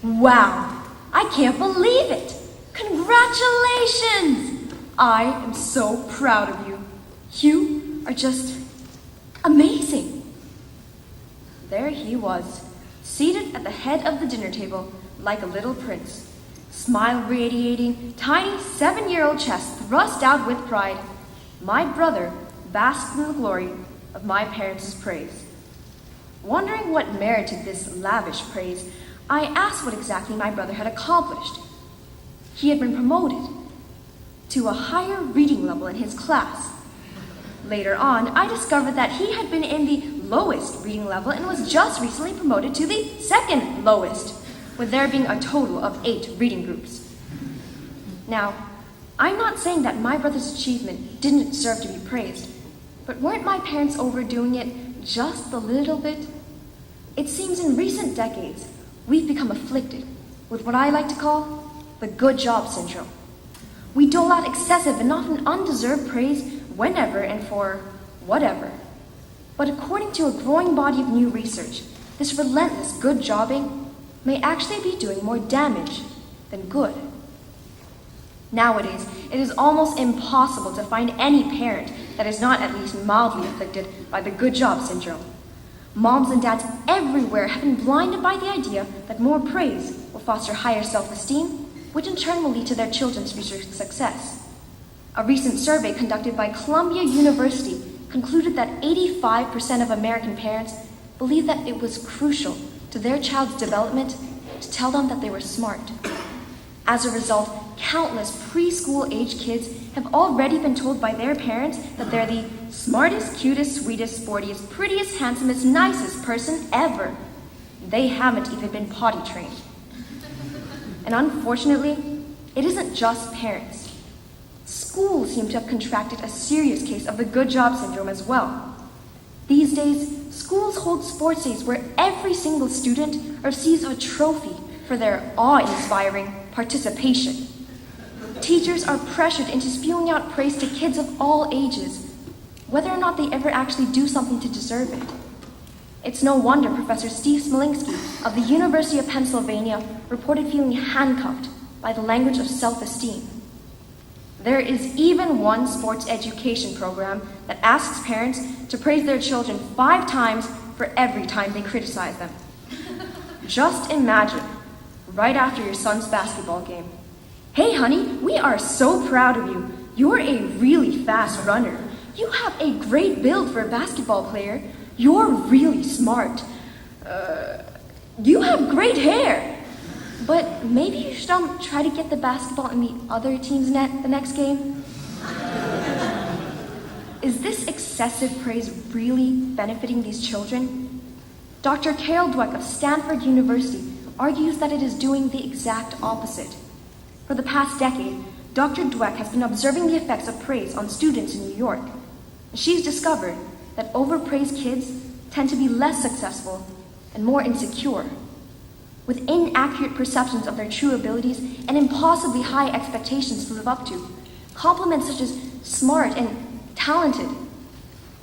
Wow, I can't believe it! Congratulations! I am so proud of you. You are just amazing. There he was, seated at the head of the dinner table like a little prince, smile radiating, tiny 7-year-old chest thrust out with pride. My brother basked in the glory of my parents' praise. Wondering what merited this lavish praise, I asked what exactly my brother had accomplished. He had been promoted to a higher reading level in his class. Later on, I discovered that he had been in the lowest reading level and was just recently promoted to the second lowest, with there being a total of 8 reading groups. Now, I'm not saying that my brother's achievement didn't deserve to be praised, but weren't my parents overdoing it just a little bit? It seems in recent decades, we've become afflicted with what I like to call the good job syndrome. We dole out excessive and often undeserved praise whenever and for whatever. But according to a growing body of new research, this relentless good jobbing may actually be doing more damage than good. Nowadays, it is almost impossible to find any parent that is not at least mildly afflicted by the good job syndrome. Moms and dads everywhere have been blinded by the idea that more praise will foster higher self-esteem, which in turn will lead to their children's future success. A recent survey conducted by Columbia University concluded that 85% of American parents believe that it was crucial to their child's development to tell them that they were smart. As a result, countless preschool-age kids have already been told by their parents that they're the smartest, cutest, sweetest, sportiest, prettiest, handsomest, nicest person ever. They haven't even been potty trained. And unfortunately, it isn't just parents. Schools seem to have contracted a serious case of the good job syndrome as well. These days, schools hold sports days where every single student receives a trophy for their awe-inspiring participation. Teachers are pressured into spewing out praise to kids of all ages, whether or not they ever actually do something to deserve it. It's no wonder Professor Steve Smolinski of the University of Pennsylvania reported feeling handcuffed by the language of self-esteem. There is even one sports education program that asks parents to praise their children 5 times for every time they criticize them. Just imagine, right after your son's basketball game, "Hey honey, we are so proud of you. You're a really fast runner. You have a great build for a basketball player. You're really smart. You have great hair. But maybe you should try to get the basketball in the other team's net the next game." Is this excessive praise really benefiting these children? Dr. Carol Dweck of Stanford University argues that it is doing the exact opposite. For the past decade, Dr. Dweck has been observing the effects of praise on students in New York. She's discovered that overpraised kids tend to be less successful and more insecure, with inaccurate perceptions of their true abilities and impossibly high expectations to live up to. Compliments such as smart and talented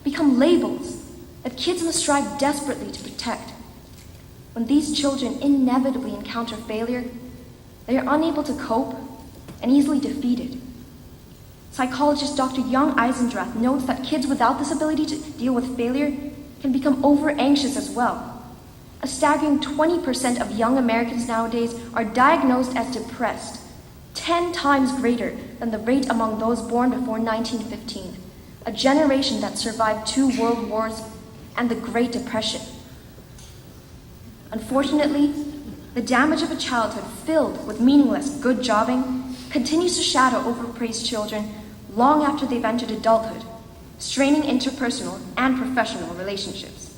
become labels that kids must strive desperately to protect. When these children inevitably encounter failure, they are unable to cope and easily defeated. Psychologist Dr. Young Eisendrath notes that kids without this ability to deal with failure can become over-anxious as well. A staggering 20% of young Americans nowadays are diagnosed as depressed, 10 times greater than the rate among those born before 1915, a generation that survived 2 world wars and the Great Depression. Unfortunately, the damage of a childhood filled with meaningless good jobbing continues to shadow overpraised children long after they've entered adulthood, straining interpersonal and professional relationships.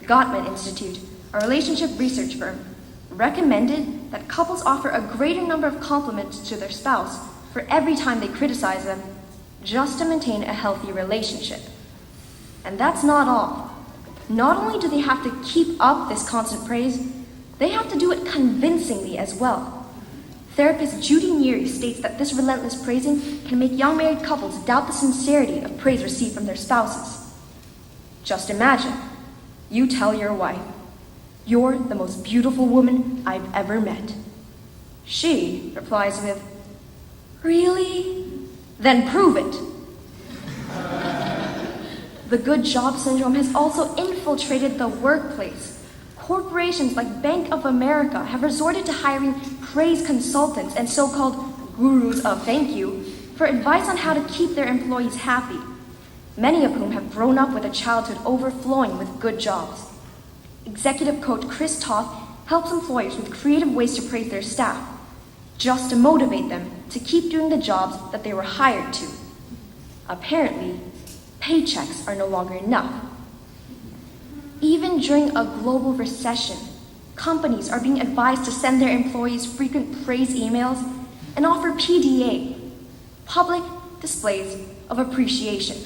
The Gottman Institute, a relationship research firm, recommended that couples offer a greater number of compliments to their spouse for every time they criticize them, just to maintain a healthy relationship. And that's not all. Not only do they have to keep up this constant praise, they have to do it convincingly as well. Therapist Judy Neary states that this relentless praising can make young married couples doubt the sincerity of praise received from their spouses. Just imagine, you tell your wife, "You're the most beautiful woman I've ever met." She replies with, "Really? Then prove it." The good job syndrome has also infiltrated the workplace. Corporations like Bank of America have resorted to hiring praise consultants and so-called gurus of thank you for advice on how to keep their employees happy, many of whom have grown up with a childhood overflowing with good jobs. Executive coach Chris Toth helps employers with creative ways to praise their staff, just to motivate them to keep doing the jobs that they were hired to. Apparently, paychecks are no longer enough. Even during a global recession, companies are being advised to send their employees frequent praise emails and offer PDA, public displays of appreciation.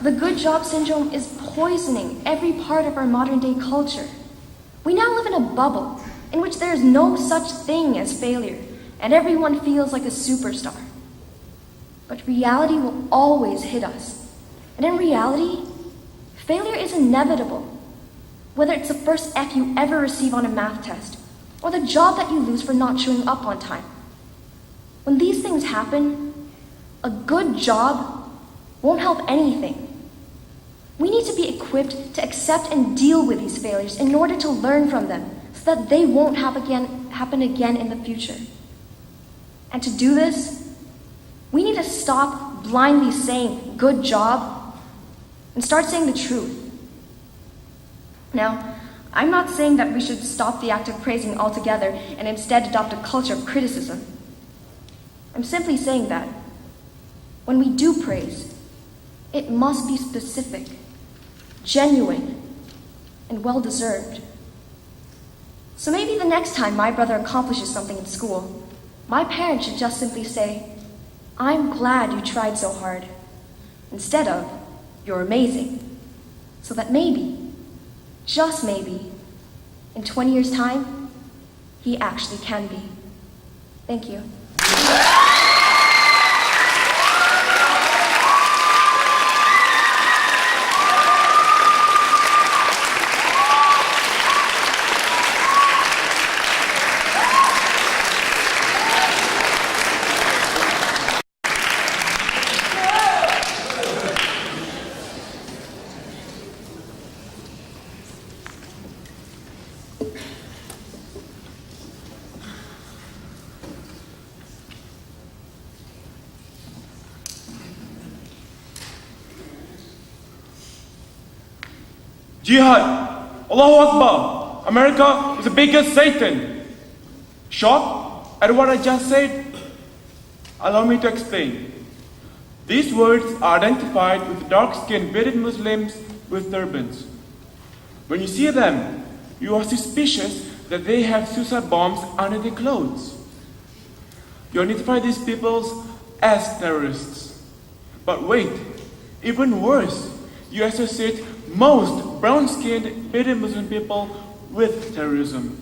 The good job syndrome is poisoning every part of our modern-day culture. We now live in a bubble in which there is no such thing as failure, and everyone feels like a superstar. But reality will always hit us. And in reality, failure is inevitable. Whether it's the first F you ever receive on a math test, or the job that you lose for not showing up on time. When these things happen, a good job won't help anything. We need to be equipped to accept and deal with these failures in order to learn from them so that they won't happen again in the future. And to do this, we need to stop blindly saying good job and start saying the truth. Now, I'm not saying that we should stop the act of praising altogether and instead adopt a culture of criticism. I'm simply saying that when we do praise, it must be specific, genuine, and well-deserved. So maybe the next time my brother accomplishes something in school, my parents should just simply say, "I'm glad you tried so hard," instead of, "You're amazing," so that maybe, just maybe, in 20 years' time, he actually can be. Thank you. Jihad! Allahu Akbar! America is the biggest Satan! Shocked at what I just said? Allow me to explain. These words are identified with dark-skinned bearded Muslims with turbans. When you see them, you are suspicious that they have suicide bombs under their clothes. You identify these people as terrorists. But wait, even worse, you associate most brown-skinned bearded Muslim people with terrorism.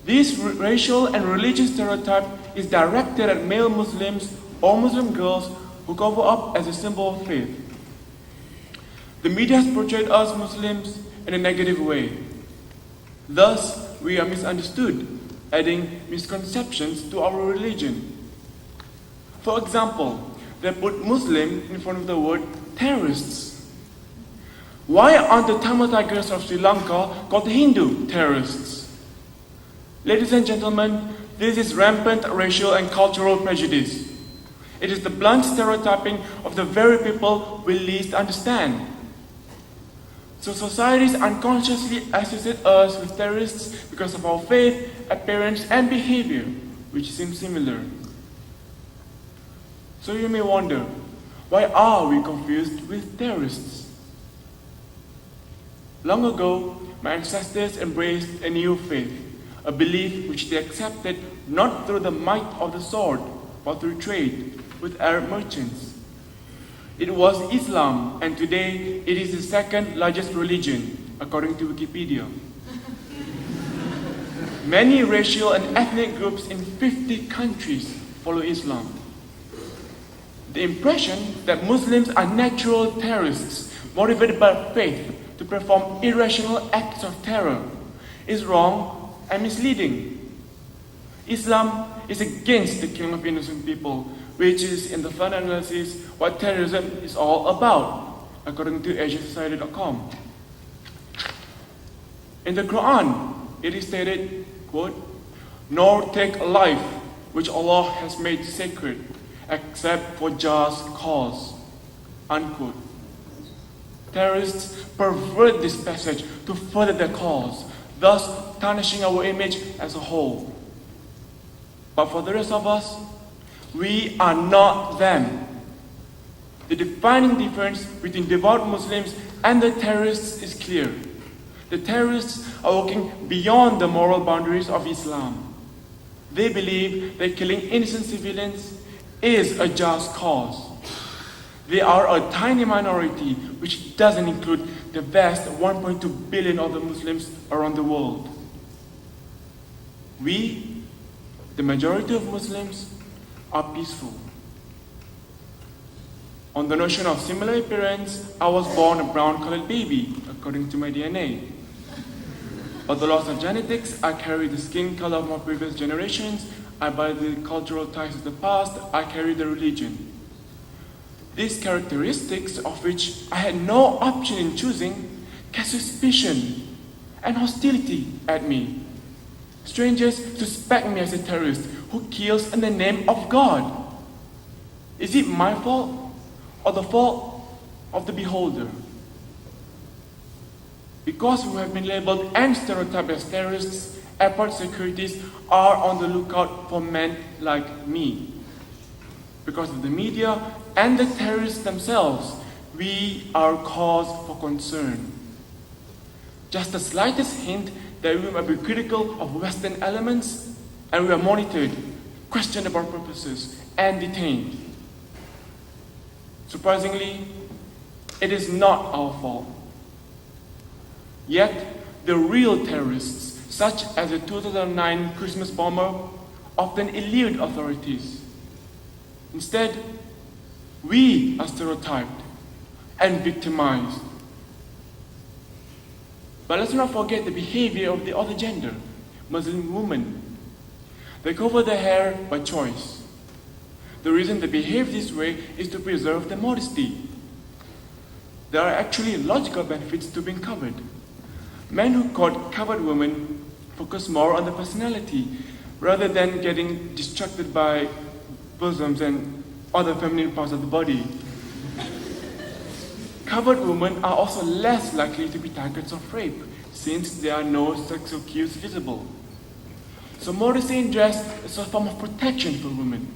This racial and religious stereotype is directed at male Muslims or Muslim girls who cover up as a symbol of faith. The media has portrayed us Muslims in a negative way. Thus, we are misunderstood, adding misconceptions to our religion. For example, they put Muslim in front of the word terrorists. Why aren't the Tamil Tigers of Sri Lanka called Hindu terrorists? Ladies and gentlemen, this is rampant racial and cultural prejudice. It is the blunt stereotyping of the very people we least understand. So societies unconsciously associate us with terrorists because of our faith, appearance, and behavior, which seem similar. So you may wonder, why are we confused with terrorists? Long ago, my ancestors embraced a new faith, a belief which they accepted not through the might of the sword, but through trade with Arab merchants. It was Islam, and today it is the second largest religion, according to Wikipedia. Many racial and ethnic groups in 50 countries follow Islam. The impression that Muslims are natural terrorists, motivated by faith, to perform irrational acts of terror is wrong and misleading. Islam is against the killing of innocent people, which is, in the fun analysis, what terrorism is all about, according to asiasociety.com. In the Quran, it is stated, quote, "Nor take a life which Allah has made sacred, except for just cause," unquote. Terrorists pervert this passage to further their cause, thus tarnishing our image as a whole. But for the rest of us, we are not them. The defining difference between devout Muslims and the terrorists is clear. The terrorists are walking beyond the moral boundaries of Islam. They believe that killing innocent civilians is a just cause. They are a tiny minority, which doesn't include the vast 1.2 billion other Muslims around the world. We, the majority of Muslims, are peaceful. On the notion of similar appearance, I was born a brown-colored baby, according to my DNA. On the laws of genetics, I carry the skin color of my previous generations. I bear the cultural ties of the past. I carry the religion. These characteristics, of which I had no option in choosing, cast suspicion and hostility at me. Strangers suspect me as a terrorist who kills in the name of God. Is it my fault or the fault of the beholder? Because we have been labeled and stereotyped as terrorists, airport securities are on the lookout for men like me. Because of the media and the terrorists themselves, we are cause for concern. Just the slightest hint that we might be critical of Western elements, and we are monitored, questioned about purposes, and detained. Surprisingly, it is not our fault. Yet, the real terrorists, such as the 2009 Christmas bomber, often elude authorities. Instead, we are stereotyped and victimized. But let's not forget the behavior of the other gender, Muslim women. They cover their hair by choice. The reason they behave this way is to preserve their modesty. There are actually logical benefits to being covered. Men who court covered women focus more on the personality rather than getting distracted by bosoms and other feminine parts of the body. Covered women are also less likely to be targets of rape, since there are no sexual cues visible. So modesty in dress is a form of protection for women.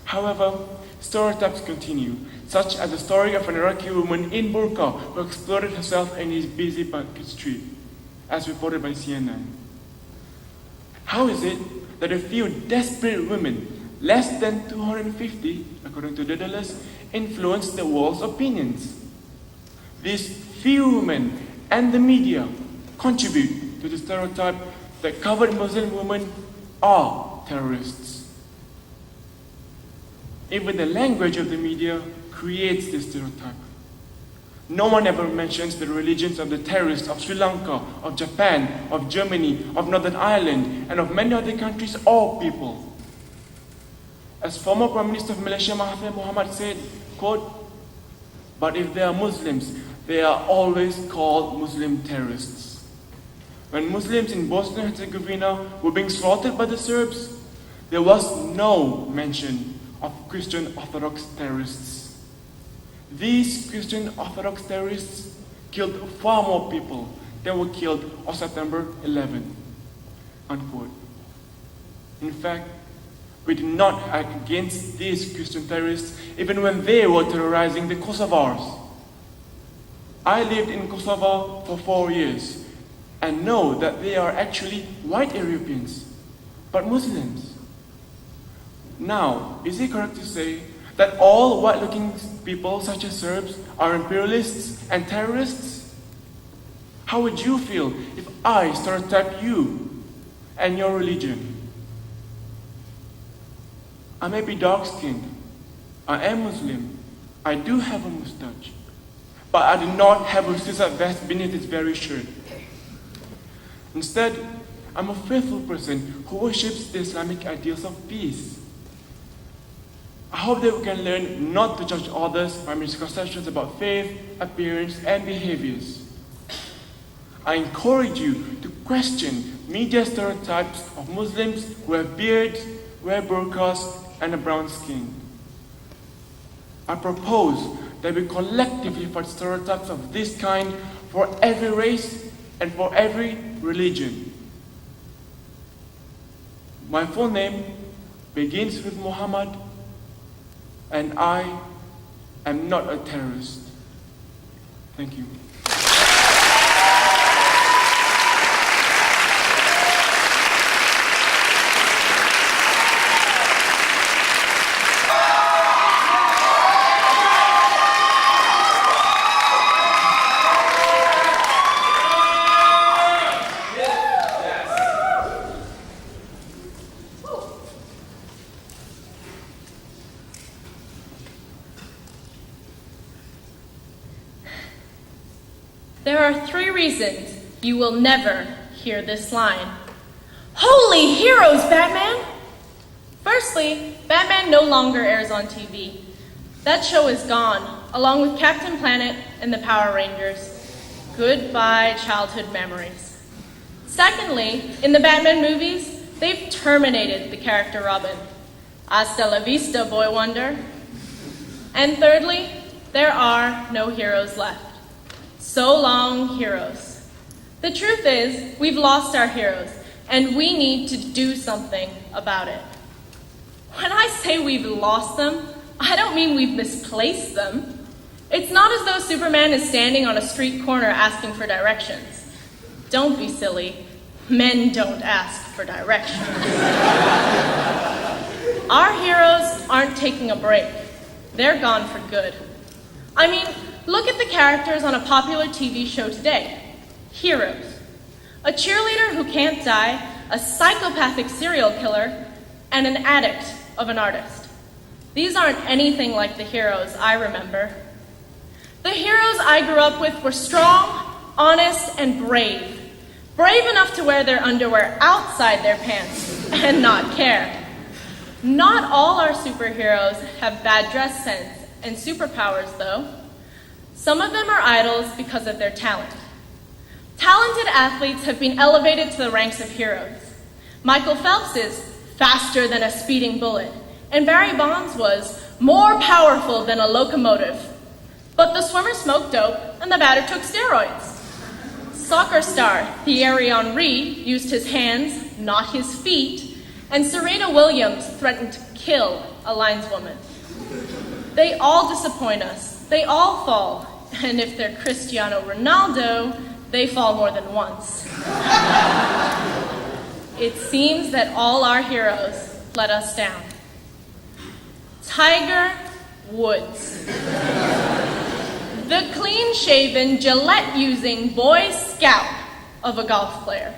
However, stereotypes continue, such as the story of an Iraqi woman in burqa who exploded herself in his busy Market Street, as reported by CNN. How is it that a few desperate women, less than 250, according to Daedalus, influence the world's opinions? These few women and the media contribute to the stereotype that covered Muslim women are terrorists. Even the language of the media creates this stereotype. No one ever mentions the religions of the terrorists of Sri Lanka, of Japan, of Germany, of Northern Ireland, and of many other countries or people. As former Prime Minister of Malaysia Mahathir Mohamad said, quote, "But if they are Muslims, they are always called Muslim terrorists." When Muslims in Bosnia and Herzegovina were being slaughtered by the Serbs, there was no mention of Christian Orthodox terrorists. These Christian Orthodox terrorists killed far more people than were killed on September 11, unquote. In fact, we did not act against these Christian terrorists even when they were terrorizing the Kosovars. I lived in Kosovo for 4 years and know that they are actually white Europeans, but Muslims. Now, is it correct to say that all white-looking people, such as Serbs, are imperialists and terrorists? How would you feel if I stereotyped you and your religion? I may be dark-skinned, I am Muslim, I do have a mustache, but I do not have a suicide vest beneath its very shirt. Instead, I'm a faithful person who worships the Islamic ideals of peace. I hope that we can learn not to judge others by misconceptions about faith, appearance, and behaviors. I encourage you to question media stereotypes of Muslims who have beards, wear burqas, and a brown skin. I propose that we collectively fight stereotypes of this kind for every race and for every religion. My full name begins with Muhammad, and I am not a terrorist. Thank you. There are 3 reasons you will never hear this line. Holy heroes, Batman! Firstly, Batman no longer airs on TV. That show is gone, along with Captain Planet and the Power Rangers. Goodbye, childhood memories. Secondly, in the Batman movies, they've terminated the character Robin. Hasta la vista, boy wonder. And thirdly, there are no heroes left. So long, heroes. The truth is, we've lost our heroes, and we need to do something about it. When I say we've lost them, I don't mean we've misplaced them. It's not as though Superman is standing on a street corner asking for directions. Don't be silly. Men don't ask for directions. Our heroes aren't taking a break. They're gone for good. I mean, look at the characters on a popular TV show today. Heroes. A cheerleader who can't die, a psychopathic serial killer, and an addict of an artist. These aren't anything like the heroes I remember. The heroes I grew up with were strong, honest, and brave. Brave enough to wear their underwear outside their pants and not care. Not all our superheroes have bad dress sense and superpowers, though. Some of them are idols because of their talent. Talented athletes have been elevated to the ranks of heroes. Michael Phelps is faster than a speeding bullet, and Barry Bonds was more powerful than a locomotive. But the swimmer smoked dope, and the batter took steroids. Soccer star Thierry Henry used his hands, not his feet, and Serena Williams threatened to kill a lineswoman. They all disappoint us. They all fall. And if they're Cristiano Ronaldo, they fall more than once. It seems that all our heroes let us down. Tiger Woods. The clean-shaven, Gillette-using Boy Scout of a golf player.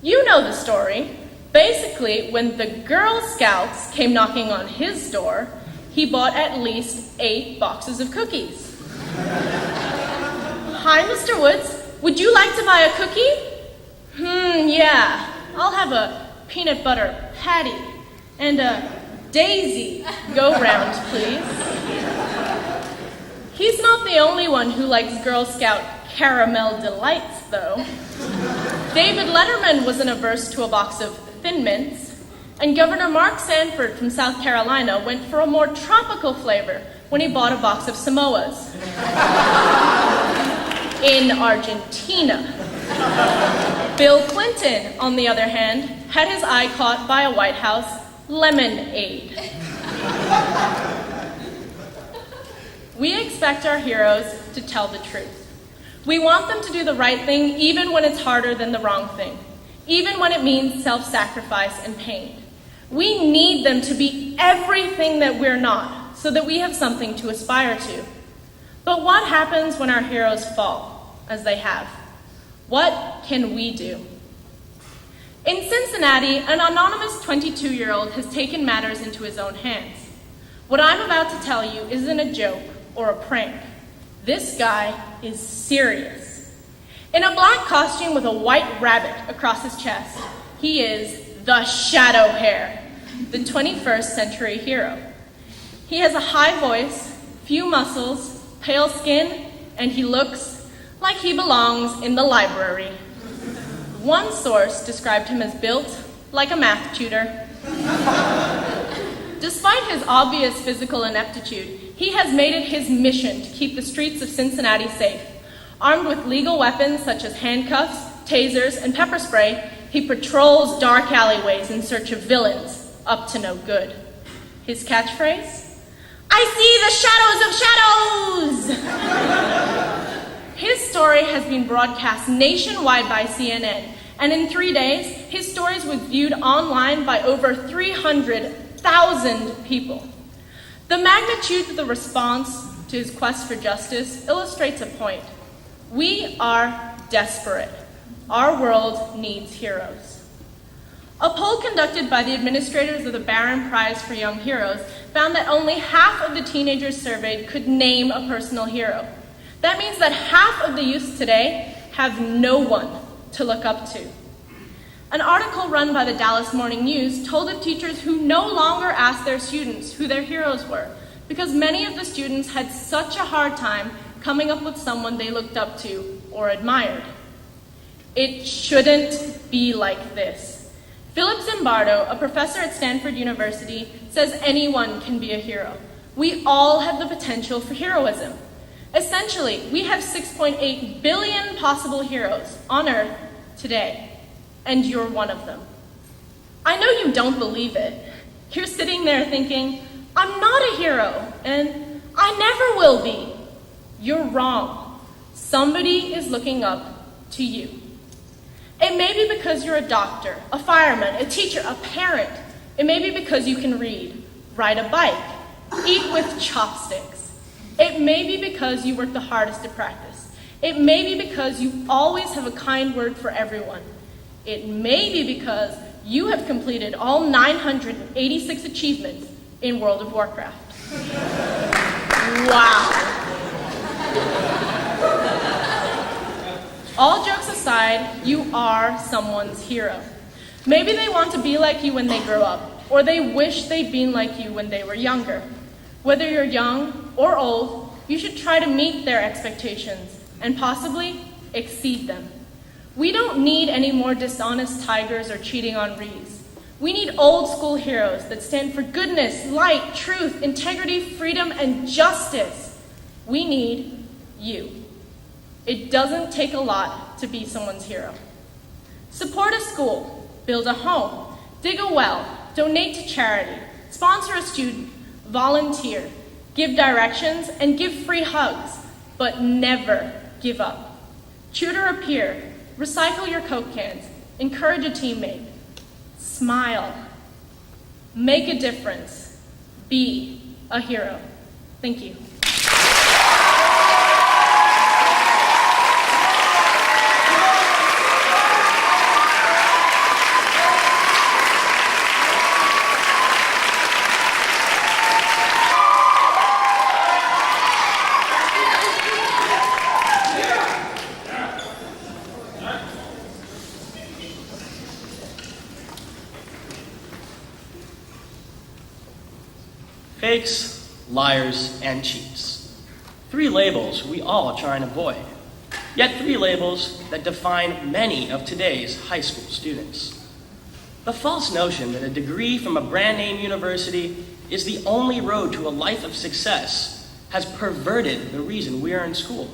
You know the story. Basically, when the Girl Scouts came knocking on his door, he bought at least 8 boxes of cookies. Hi, Mr. Woods. Would you like to buy a cookie? Yeah. I'll have a peanut butter patty and a daisy go-round, please. He's not the only one who likes Girl Scout caramel delights, though. David Letterman wasn't averse to a box of Thin Mints, and Governor Mark Sanford from South Carolina went for a more tropical flavor when he bought a box of Samoas. In Argentina. Bill Clinton, on the other hand, had his eye caught by a White House lemonade. We expect our heroes to tell the truth. We want them to do the right thing even when it's harder than the wrong thing, even when it means self-sacrifice and pain. We need them to be everything that we're not, so that we have something to aspire to. But what happens when our heroes fall, as they have? What can we do? In Cincinnati, an anonymous 22-year-old has taken matters into his own hands. What I'm about to tell you isn't a joke or a prank. This guy is serious. In a black costume with a white rabbit across his chest, he is the Shadow Hair, the 21st century hero. He has a high voice, few muscles, pale skin, and he looks like he belongs in the library. One source described him as built like a math tutor. Despite his obvious physical ineptitude, he has made it his mission to keep the streets of Cincinnati safe. Armed with legal weapons such as handcuffs, tasers, and pepper spray, he patrols dark alleyways in search of villains up to no good. His catchphrase? I see the shadows of shadows! His story has been broadcast nationwide by CNN, and in 3 days, his stories were viewed online by over 300,000 people. The magnitude of the response to his quest for justice illustrates a point. We are desperate. Our world needs heroes. A poll conducted by the administrators of the Barron Prize for Young Heroes found that only half of the teenagers surveyed could name a personal hero. That means that half of the youth today have no one to look up to. An article run by the Dallas Morning News told of teachers who no longer asked their students who their heroes were because many of the students had such a hard time coming up with someone they looked up to or admired. It shouldn't be like this. Philip Zimbardo, a professor at Stanford University, says anyone can be a hero. We all have the potential for heroism. Essentially, we have 6.8 billion possible heroes on Earth today, and you're one of them. I know you don't believe it. You're sitting there thinking, I'm not a hero, and I never will be. You're wrong. Somebody is looking up to you. It may be because you're a doctor, a fireman, a teacher, a parent. It may be because you can read, ride a bike, eat with chopsticks. It may be because you work the hardest at practice. It may be because you always have a kind word for everyone. It may be because you have completed all 986 achievements in World of Warcraft. Wow. All jokes aside, you are someone's hero. Maybe they want to be like you when they grow up, or they wish they'd been like you when they were younger. Whether you're young or old, you should try to meet their expectations and possibly exceed them. We don't need any more dishonest tigers or cheating on Rees. We need old school heroes that stand for goodness, light, truth, integrity, freedom, and justice. We need you. It doesn't take a lot to be someone's hero. Support a school, build a home, dig a well, donate to charity, sponsor a student, volunteer, give directions, and give free hugs, but never give up. Tutor a peer, recycle your Coke cans, encourage a teammate, smile, make a difference, be a hero. Thank you. Fakes, liars, and cheats. 3 labels we all try and avoid. Yet 3 labels that define many of today's high school students. The false notion that a degree from a brand name university is the only road to a life of success has perverted the reason we are in school.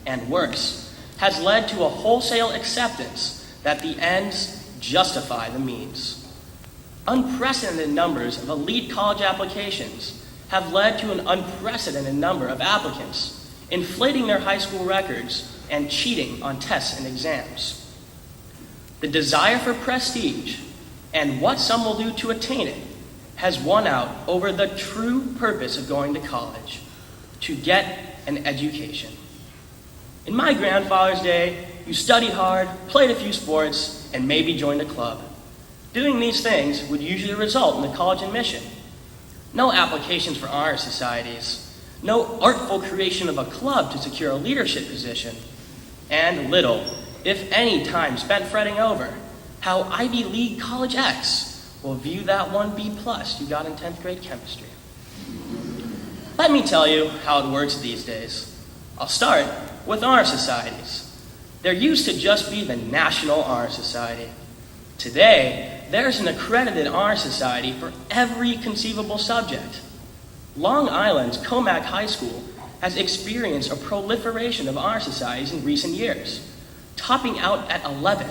And worse, has led to a wholesale acceptance that the ends justify the means. Unprecedented numbers of elite college applications have led to an unprecedented number of applicants inflating their high school records and cheating on tests and exams. The desire for prestige and what some will do to attain it has won out over the true purpose of going to college, to get an education. In my grandfather's day, you studied hard, played a few sports, and maybe joined a club. Doing these things would usually result in a college admission. No applications for honor societies, no artful creation of a club to secure a leadership position, and little, if any, time spent fretting over how Ivy League College X will view that 1B plus you got in 10th grade chemistry. Let me tell you how it works these days. I'll start with honor societies. There used to just be the National Honor Society. Today, there's an accredited honor society for every conceivable subject. Long Island's Comac High School has experienced a proliferation of honor societies in recent years, topping out at 11.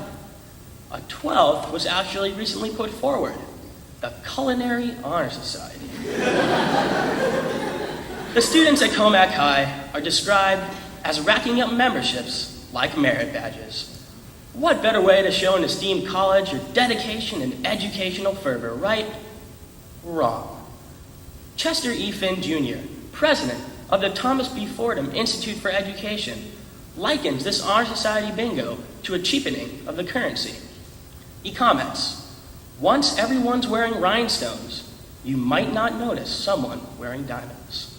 A 12th was actually recently put forward, the Culinary Honor Society. The students at Comac High are described as racking up memberships like merit badges. What better way to show an esteemed college your dedication and educational fervor, right? Wrong. Chester E. Finn Jr., president of the Thomas B. Fordham Institute for Education, likens this honor society bingo to a cheapening of the currency. He comments, "Once everyone's wearing rhinestones, you might not notice someone wearing diamonds."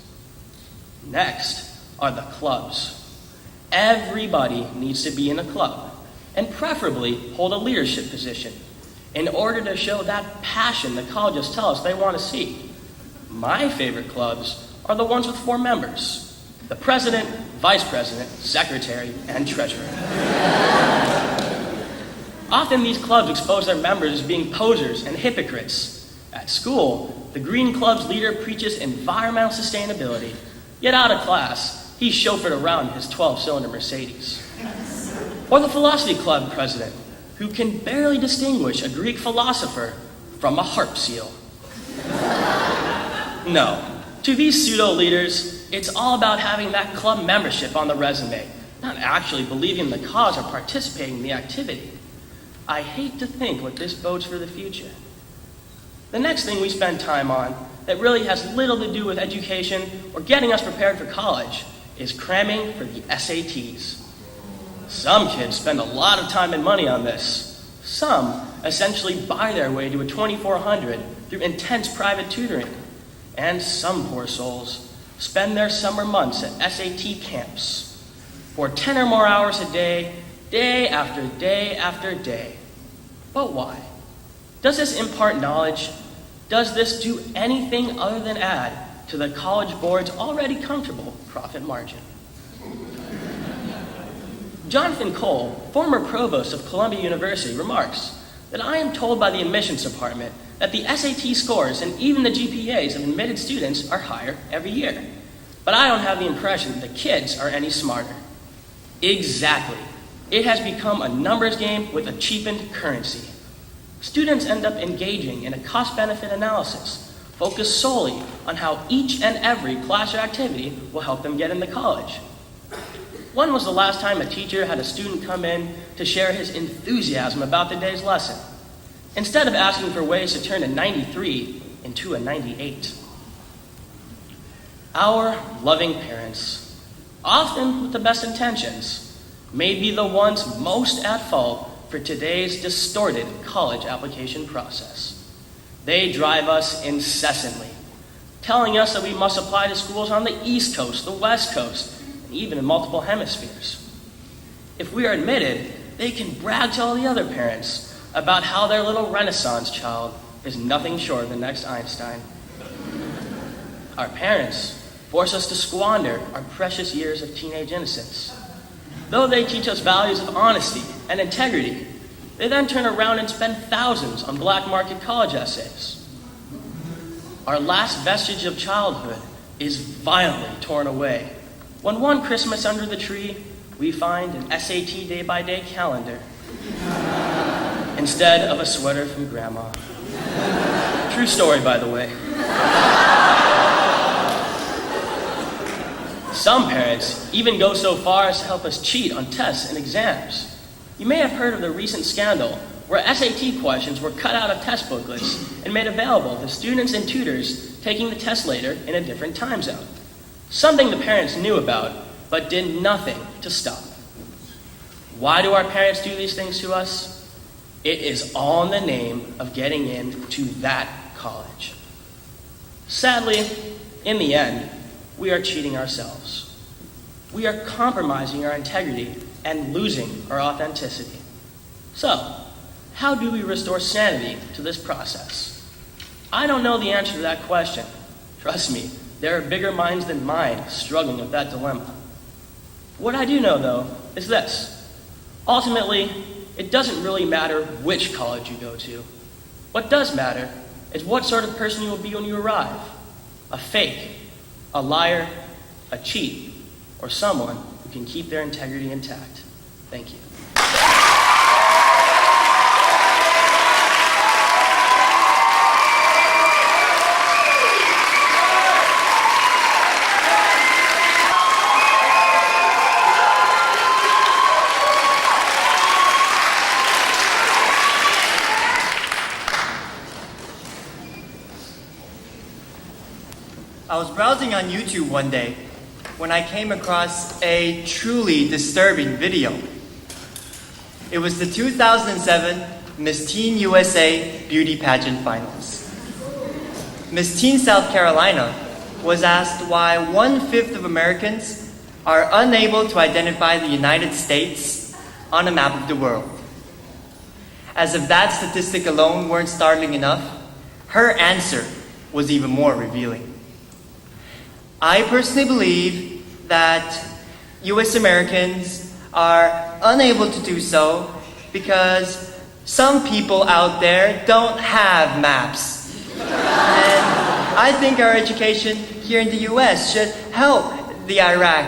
Next are the clubs. Everybody needs to be in a club, and preferably hold a leadership position, in order to show that passion the colleges tell us they want to see. My favorite clubs are the ones with 4 members: the president, vice president, secretary, and treasurer. Often these clubs expose their members as being posers and hypocrites. At school, the Green Club's leader preaches environmental sustainability, yet out of class, he's chauffeured around his 12-cylinder Mercedes. Or the Philosophy Club president, who can barely distinguish a Greek philosopher from a harp seal. No, to these pseudo-leaders, it's all about having that club membership on the resume, not actually believing in the cause or participating in the activity. I hate to think what this bodes for the future. The next thing we spend time on that really has little to do with education or getting us prepared for college is cramming for the SATs. Some kids spend a lot of time and money on this. Some essentially buy their way to a 2400 through intense private tutoring. And some poor souls spend their summer months at SAT camps for 10 or more hours a day, day after day after day. But why? Does this impart knowledge? Does this do anything other than add to the College Board's already comfortable profit margin? Jonathan Cole, former provost of Columbia University, remarks that I am told by the admissions department that the SAT scores and even the GPAs of admitted students are higher every year. But I don't have the impression that the kids are any smarter. Exactly. It has become a numbers game with a cheapened currency. Students end up engaging in a cost-benefit analysis focused solely on how each and every class or activity will help them get into college. When was the last time a teacher had a student come in to share his enthusiasm about the day's lesson, instead of asking for ways to turn a 93 into a 98? Our loving parents, often with the best intentions, may be the ones most at fault for today's distorted college application process. They drive us incessantly, telling us that we must apply to schools on the East Coast, the West Coast, and even in multiple hemispheres. If we are admitted, they can brag to all the other parents about how their little Renaissance child is nothing short of the next Einstein. Our parents force us to squander our precious years of teenage innocence. Though they teach us values of honesty and integrity, they then turn around and spend thousands on black market college essays. Our last vestige of childhood is violently torn away when one Christmas under the tree, we find an SAT day-by-day calendar instead of a sweater from Grandma. True story, by the way. Some parents even go so far as to help us cheat on tests and exams. You may have heard of the recent scandal where SAT questions were cut out of test booklets and made available to students and tutors taking the test later in a different time zone. Something the parents knew about, but did nothing to stop. Why do our parents do these things to us? It is all in the name of getting into that college. Sadly, in the end, we are cheating ourselves. We are compromising our integrity and losing our authenticity. So, how do we restore sanity to this process? I don't know the answer to that question. Trust me, there are bigger minds than mine struggling with that dilemma. What I do know, though, is this. Ultimately, it doesn't really matter which college you go to. What does matter is what sort of person you will be when you arrive. A fake, a liar, a cheat, or someone who can keep their integrity intact. Thank you. I was browsing on YouTube one day when I came across a truly disturbing video. It was the 2007 Miss Teen USA Beauty Pageant Finals. Miss Teen South Carolina was asked why 1/5 of Americans are unable to identify the United States on a map of the world. As if that statistic alone weren't startling enough, her answer was even more revealing. I personally believe that US Americans are unable to do so because some people out there don't have maps. And I think our education here in the US should help the Iraq,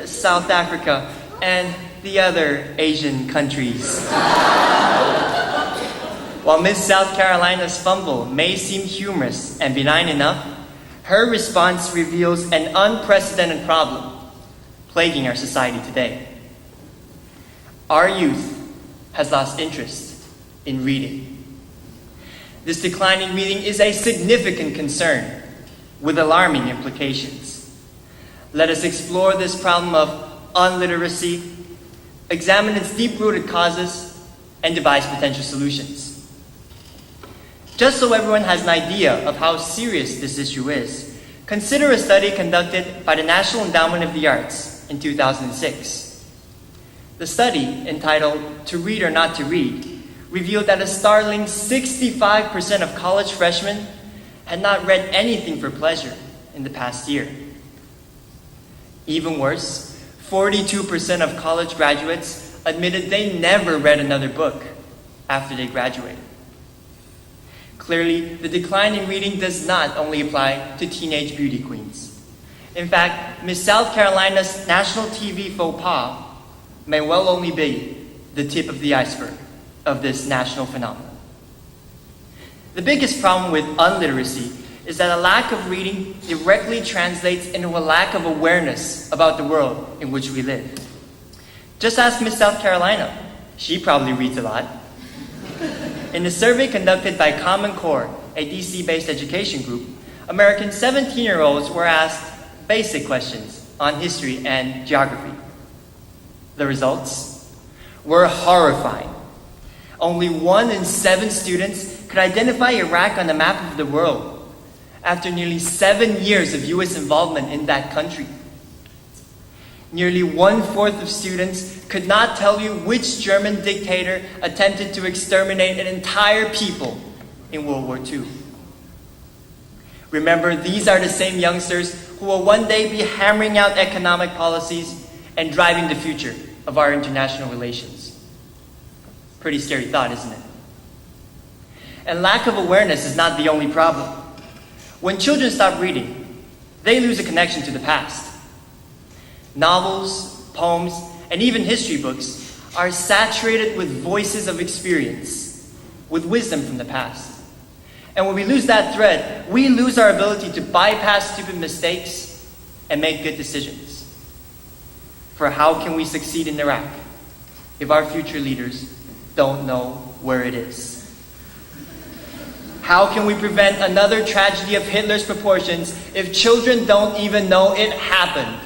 South Africa, and the other Asian countries. While Miss South Carolina's fumble may seem humorous and benign enough, her response reveals an unprecedented problem plaguing our society today. Our youth has lost interest in reading. This decline in reading is a significant concern with alarming implications. Let us explore this problem of unliteracy, examine its deep-rooted causes, and devise potential solutions. Just so everyone has an idea of how serious this issue is, consider a study conducted by the National Endowment of the Arts in 2006. The study, entitled "To Read or Not to Read," revealed that a startling 65% of college freshmen had not read anything for pleasure in the past year. Even worse, 42% of college graduates admitted they never read another book after they graduated. Clearly, the decline in reading does not only apply to teenage beauty queens. In fact, Miss South Carolina's national TV faux pas may well only be the tip of the iceberg of this national phenomenon. The biggest problem with unliteracy is that a lack of reading directly translates into a lack of awareness about the world in which we live. Just ask Miss South Carolina. She probably reads a lot. In a survey conducted by Common Core, a DC-based education group, American 17-year-olds were asked basic questions on history and geography. The results were horrifying. Only 1 in 7 students could identify Iraq on the map of the world after nearly 7 years of US involvement in that country. Nearly 1/4 of students could not tell you which German dictator attempted to exterminate an entire people in World War II. Remember, these are the same youngsters who will one day be hammering out economic policies and driving the future of our international relations. Pretty scary thought, isn't it? And lack of awareness is not the only problem. When children stop reading, they lose a connection to the past. Novels, poems, and even history books are saturated with voices of experience, with wisdom from the past. And when we lose that thread, we lose our ability to bypass stupid mistakes and make good decisions. For how can we succeed in Iraq if our future leaders don't know where it is? How can we prevent another tragedy of Hitler's proportions if children don't even know it happened?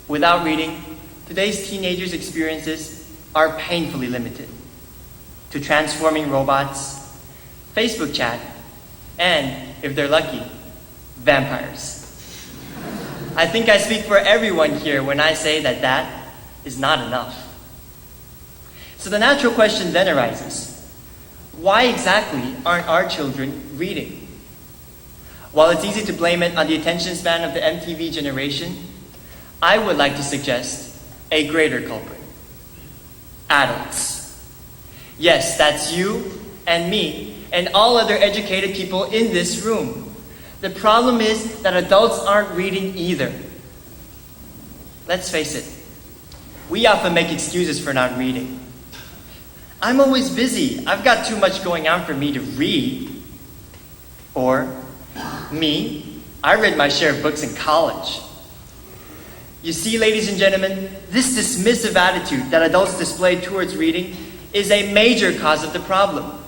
Without reading, today's teenagers' experiences are painfully limited to transforming robots, Facebook chat, and, if they're lucky, vampires. I think I speak for everyone here when I say that that is not enough. So the natural question then arises, why exactly aren't our children reading? While it's easy to blame it on the attention span of the MTV generation, I would like to suggest a greater culprit. Adults. Yes, that's you and me and all other educated people in this room. The problem is that adults aren't reading either. Let's face it, we often make excuses for not reading. I'm always busy. I've got too much going on for me to read. Or, me, I read my share of books in college. You see, ladies and gentlemen, this dismissive attitude that adults display towards reading is a major cause of the problem.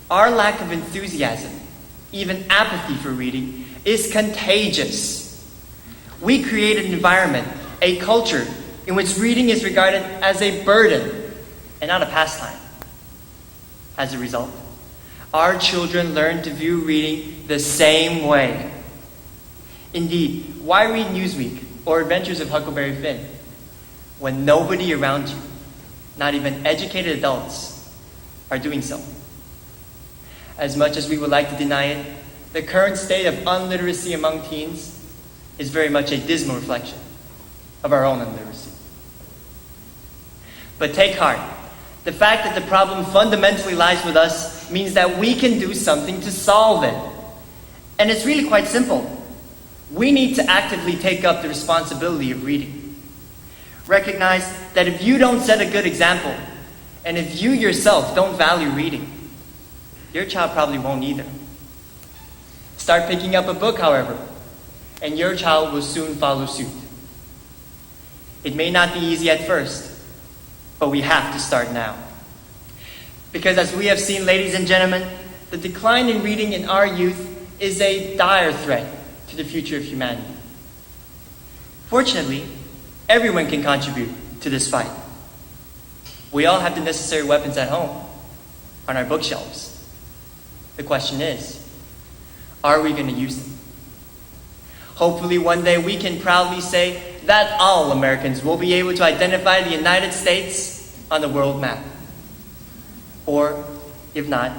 Our lack of enthusiasm, even apathy for reading, is contagious. We create an environment, a culture, in which reading is regarded as a burden and not a pastime. As a result, our children learn to view reading the same way. Indeed, why read Newsweek or Adventures of Huckleberry Finn when nobody around you, not even educated adults, are doing so? As much as we would like to deny it, the current state of unliteracy among teens is very much a dismal reflection of our own illiteracy. But take heart. The fact that the problem fundamentally lies with us means that we can do something to solve it. And it's really quite simple. We need to actively take up the responsibility of reading. Recognize that if you don't set a good example, and if you yourself don't value reading, your child probably won't either. Start picking up a book, however, and your child will soon follow suit. It may not be easy at first, but we have to start now. Because as we have seen, ladies and gentlemen, the decline in reading in our youth is a dire threat to the future of humanity. Fortunately, everyone can contribute to this fight. We all have the necessary weapons at home, on our bookshelves. The question is, are we going to use them? Hopefully one day we can proudly say that all Americans will be able to identify the United States on the world map. Or, if not,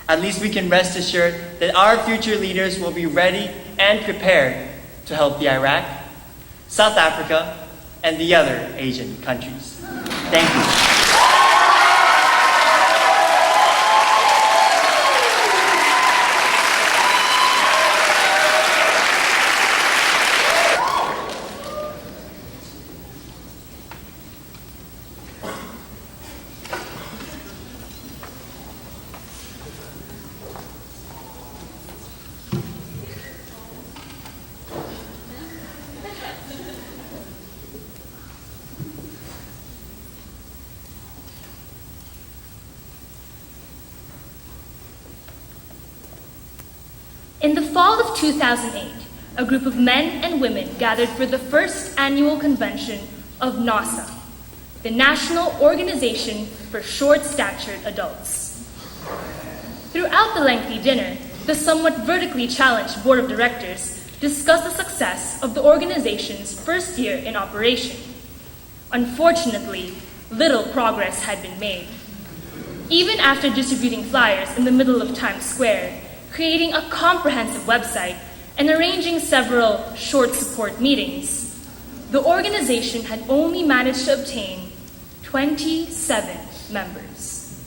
at least we can rest assured that our future leaders will be ready and prepared to help the Iraq, South Africa, and the other Asian countries. Thank you. In the fall of 2008, a group of men and women gathered for the first annual convention of NASA, the National Organization for Short-Statured Adults. Throughout the lengthy dinner, the somewhat vertically challenged board of directors discussed the success of the organization's first year in operation. Unfortunately, little progress had been made. Even after distributing flyers in the middle of Times Square, creating a comprehensive website, and arranging several short support meetings, the organization had only managed to obtain 27 members.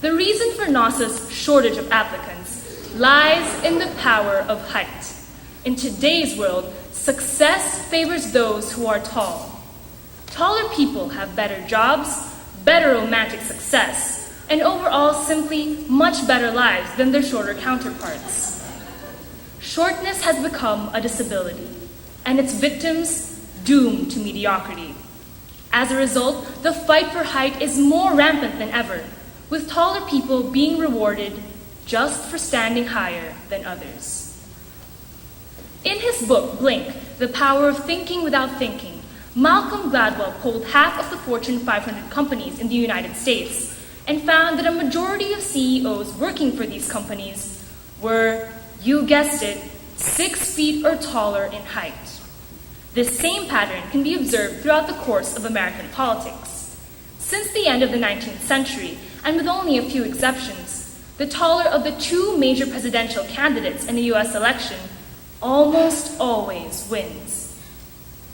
The reason for NASA's shortage of applicants lies in the power of height. In today's world, success favors those who are tall. Taller people have better jobs, better romantic success, and overall simply much better lives than their shorter counterparts. Shortness has become a disability, and its victims doomed to mediocrity. As a result, the fight for height is more rampant than ever, with taller people being rewarded just for standing higher than others. In his book, Blink, The Power of Thinking Without Thinking, Malcolm Gladwell polled half of the Fortune 500 companies in the United States and found that a majority of CEOs working for these companies were, you guessed it, 6 feet or taller in height. This same pattern can be observed throughout the course of American politics. Since the end of the 19th century, and with only a few exceptions, the taller of the 2 major presidential candidates in the US election almost always wins.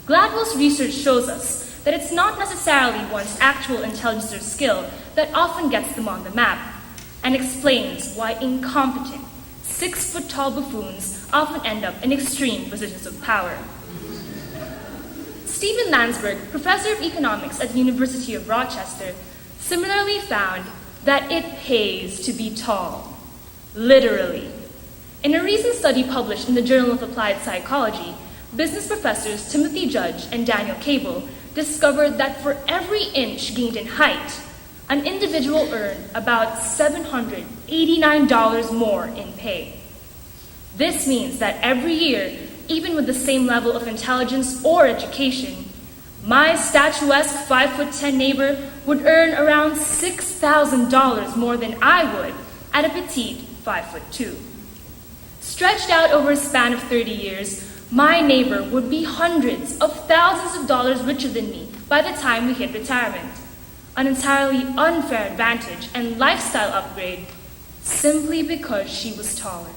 Gladwell's research shows us that it's not necessarily one's actual intelligence or skill that often gets them on the map, and explains why incompetent, 6-foot-tall buffoons often end up in extreme positions of power. Stephen Landsberg, professor of economics at the University of Rochester, similarly found that it pays to be tall, literally. In a recent study published in the Journal of Applied Psychology, business professors Timothy Judge and Daniel Cable discovered that for every inch gained in height, an individual earned about $789 more in pay. This means that every year, even with the same level of intelligence or education, my statuesque 5'10" neighbor would earn around $6,000 more than I would at a petite 5'2". Stretched out over a span of 30 years, my neighbor would be hundreds of thousands of dollars richer than me by the time we hit retirement. An entirely unfair advantage and lifestyle upgrade simply because she was taller.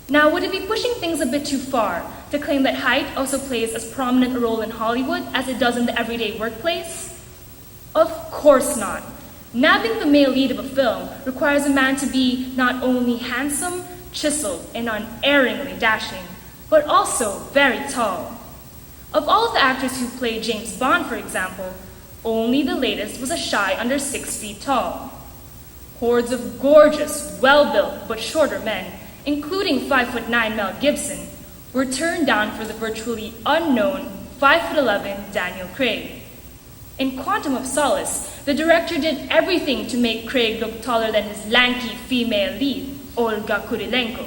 Now, would it be pushing things a bit too far to claim that height also plays as prominent a role in Hollywood as it does in the everyday workplace? Of course not. Nabbing the male lead of a film requires a man to be not only handsome, chiseled, and unerringly dashing, but also very tall. Of all of the actors who played James Bond, for example, only the latest was a shy under 6 feet tall. Hordes of gorgeous, well-built, but shorter men, including 5'9" Mel Gibson, were turned down for the virtually unknown 5'11" Daniel Craig. In Quantum of Solace, the director did everything to make Craig look taller than his lanky female lead, Olga Kurilenko.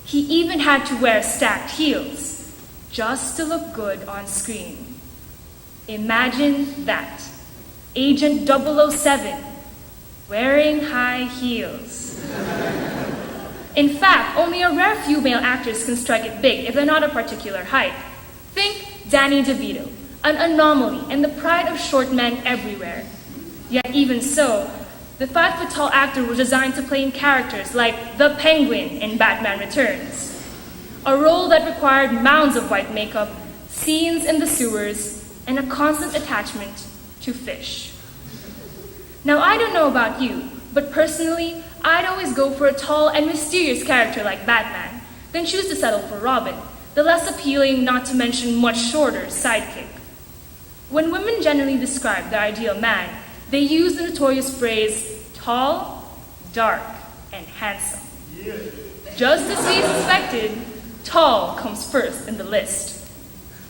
He even had to wear stacked heels, just to look good on screen. Imagine that. Agent 007, wearing high heels. In fact, only a rare few male actors can strike it big if they're not a particular height. Think Danny DeVito, an anomaly and the pride of short men everywhere. Yet even so, the 5-foot-tall actor was designed to play in characters like the Penguin in Batman Returns, a role that required mounds of white makeup, scenes in the sewers, and a constant attachment to fish. Now, I don't know about you, but personally, I'd always go for a tall and mysterious character like Batman, then choose to settle for Robin, the less appealing, not to mention much shorter, sidekick. When women generally describe their ideal man, they use the notorious phrase, tall, dark, and handsome. Just as we suspected, tall comes first in the list.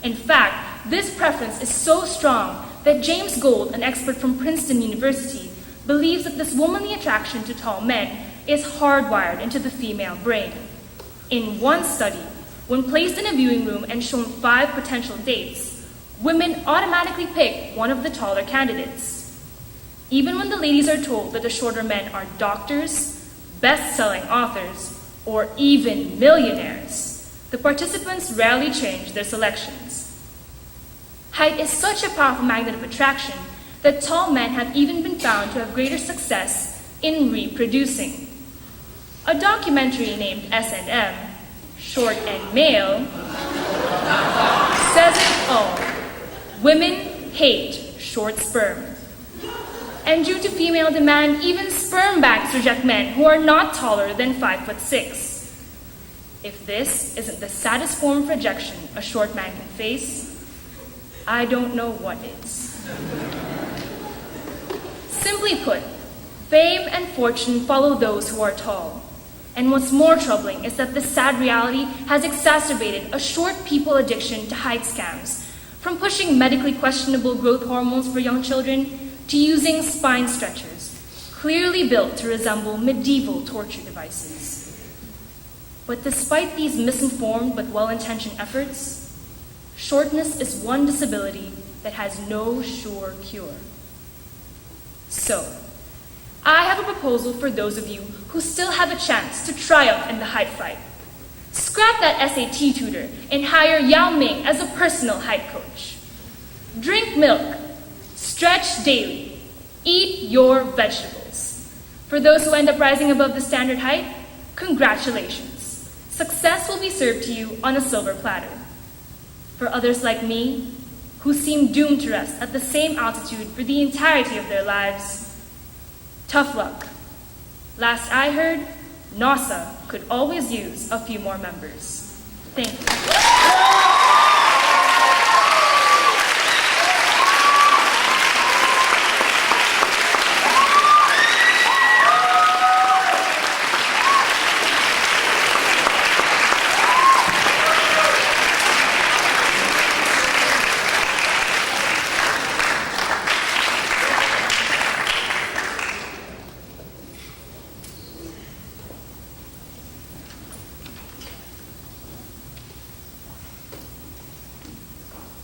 In fact, this preference is so strong that James Gold, an expert from Princeton University, believes that this womanly attraction to tall men is hardwired into the female brain. In one study, when placed in a viewing room and shown 5 potential dates, women automatically pick one of the taller candidates. Even when the ladies are told that the shorter men are doctors, best-selling authors, or even millionaires, the participants rarely change their selections. Height is such a powerful magnet of attraction that tall men have even been found to have greater success in reproducing. A documentary named S&M, Short and Male, says it all. Women hate short sperm. And due to female demand, even sperm banks reject men who are not taller than 5'6". If this isn't the saddest form of rejection a short man can face, I don't know what is. Simply put, fame and fortune follow those who are tall. And what's more troubling is that this sad reality has exacerbated a short people addiction to height scams, from pushing medically questionable growth hormones for young children to using spine stretchers, clearly built to resemble medieval torture devices. But despite these misinformed but well-intentioned efforts, shortness is one disability that has no sure cure. So, I have a proposal for those of you who still have a chance to triumph in the height fight. Scrap that SAT tutor and hire Yao Ming as a personal height coach. Drink milk, stretch daily, eat your vegetables. For those who end up rising above the standard height, congratulations. Success will be served to you on a silver platter. For others like me, who seem doomed to rest at the same altitude for the entirety of their lives, tough luck. Last I heard, NASA could always use a few more members. Thank you.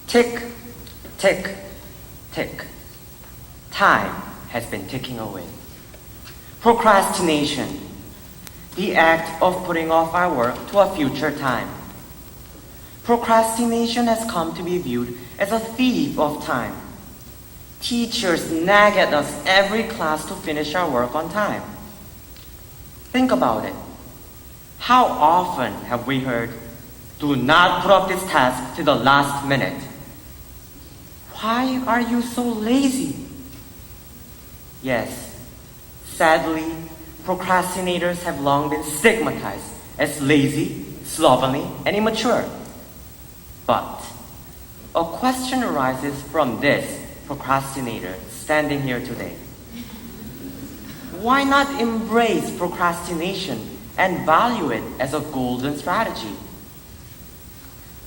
Tick, tick, tick. Time has been ticking away. Procrastination, the act of putting off our work to a future time. Procrastination has come to be viewed as a thief of time. Teachers nag at us every class to finish our work on time. Think about it. How often have we heard, "Do not put off this task to the last minute"? Why are you so lazy? Yes, sadly, procrastinators have long been stigmatized as lazy, slovenly, and immature. But a question arises from this procrastinator standing here today. Why not embrace procrastination and value it as a golden strategy?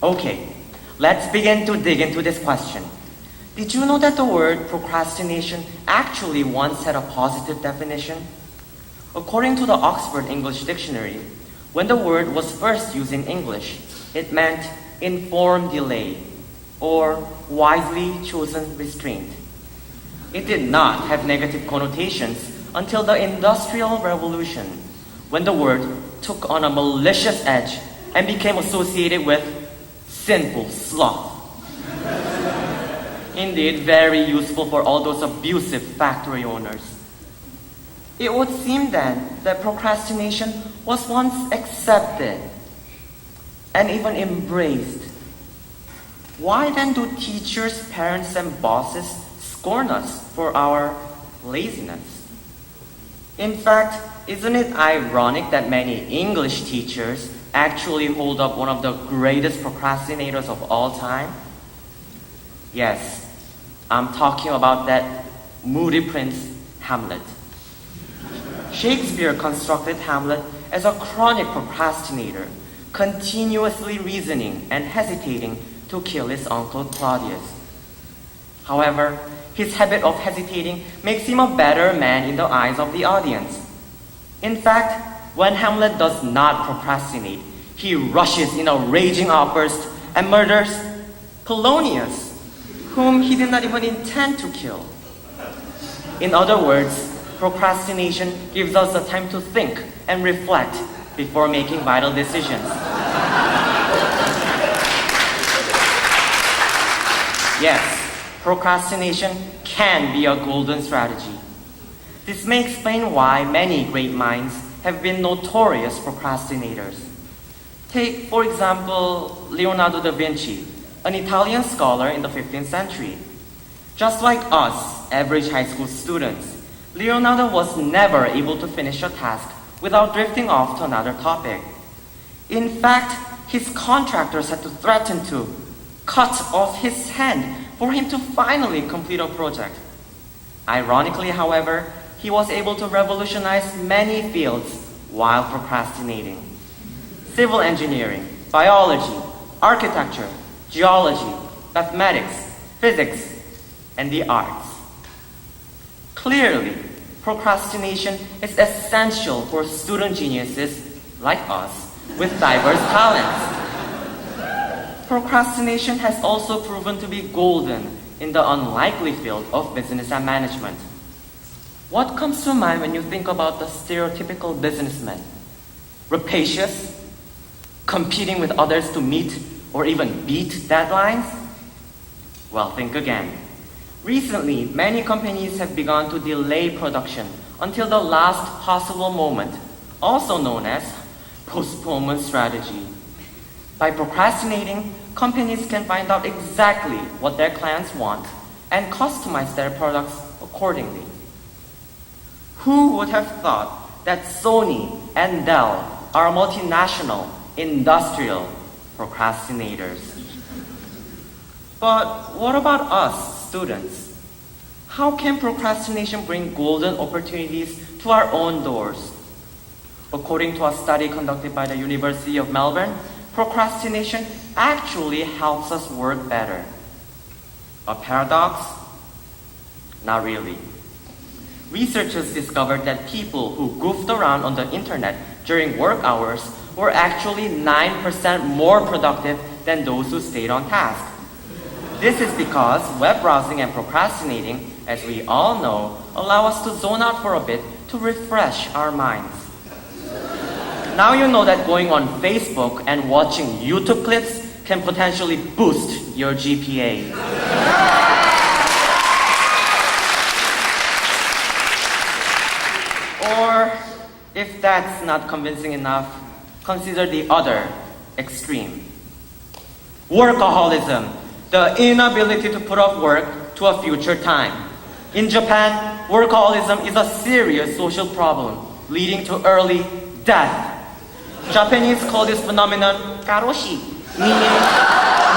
Okay, let's begin to dig into this question. Did you know that the word procrastination actually once had a positive definition? According to the Oxford English Dictionary, when the word was first used in English, it meant informed delay or wisely chosen restraint. It did not have negative connotations until the Industrial Revolution, when the word took on a malicious edge and became associated with sinful sloth. Indeed, very useful for all those abusive factory owners. It would seem then that procrastination was once accepted and even embraced. Why then do teachers, parents, and bosses scorn us for our laziness? In fact, isn't it ironic that many English teachers actually hold up one of the greatest procrastinators of all time? Yes, I'm talking about that moody prince, Hamlet. Shakespeare constructed Hamlet as a chronic procrastinator, continuously reasoning and hesitating to kill his uncle Claudius. However, his habit of hesitating makes him a better man in the eyes of the audience. In fact, when Hamlet does not procrastinate, he rushes in a raging outburst and murders Polonius, whom he did not even intend to kill. In other words, procrastination gives us the time to think and reflect before making vital decisions. Yes, procrastination can be a golden strategy. This may explain why many great minds have been notorious procrastinators. Take, for example, Leonardo da Vinci, an Italian scholar in the 15th century. Just like us, average high school students, Leonardo was never able to finish a task without drifting off to another topic. In fact, his contractors had to threaten to cut off his hand for him to finally complete a project. Ironically, however, he was able to revolutionize many fields while procrastinating. Civil engineering, biology, architecture, geology, mathematics, physics, and the arts. Clearly, procrastination is essential for student geniuses like us with diverse talents. Procrastination has also proven to be golden in the unlikely field of business and management. What comes to mind when you think about the stereotypical businessman? Rapacious? Competing with others to meet or even beat deadlines? Well, think again. Recently, many companies have begun to delay production until the last possible moment, also known as postponement strategy. By procrastinating, companies can find out exactly what their clients want and customize their products accordingly. Who would have thought that Sony and Dell are multinational, industrial procrastinators? But what about us, students? How can procrastination bring golden opportunities to our own doors? According to a study conducted by the University of Melbourne, procrastination actually helps us work better. A paradox? Not really. Researchers discovered that people who goofed around on the internet during work hours were actually 9% more productive than those who stayed on task. This is because web browsing and procrastinating, as we all know, allow us to zone out for a bit to refresh our minds. Now you know that going on Facebook and watching YouTube clips can potentially boost your GPA. Or, if that's not convincing enough, consider the other extreme. Workaholism, the inability to put off work to a future time. In Japan, workaholism is a serious social problem, leading to early death. Japanese call this phenomenon karoshi, meaning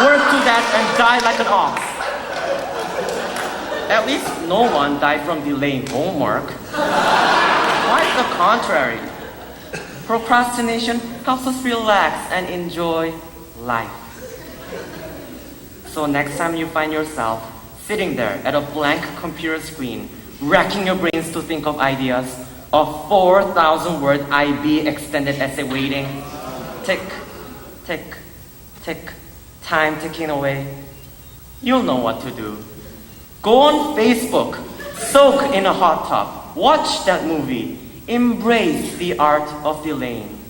work to death and die like an ox. At least no one died from delaying homework. Quite the contrary. Procrastination helps us relax and enjoy life. So next time you find yourself sitting there at a blank computer screen, racking your brains to think of ideas, a 4,000-word IB extended essay waiting, tick, tick, tick, time ticking away, you'll know what to do. Go on Facebook, soak in a hot tub, watch that movie, embrace the art of delaying.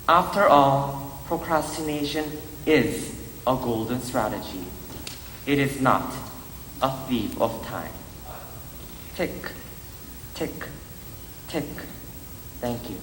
After all, procrastination is a golden strategy. It is not a thief of time. Tick, tick, tick. Thank you.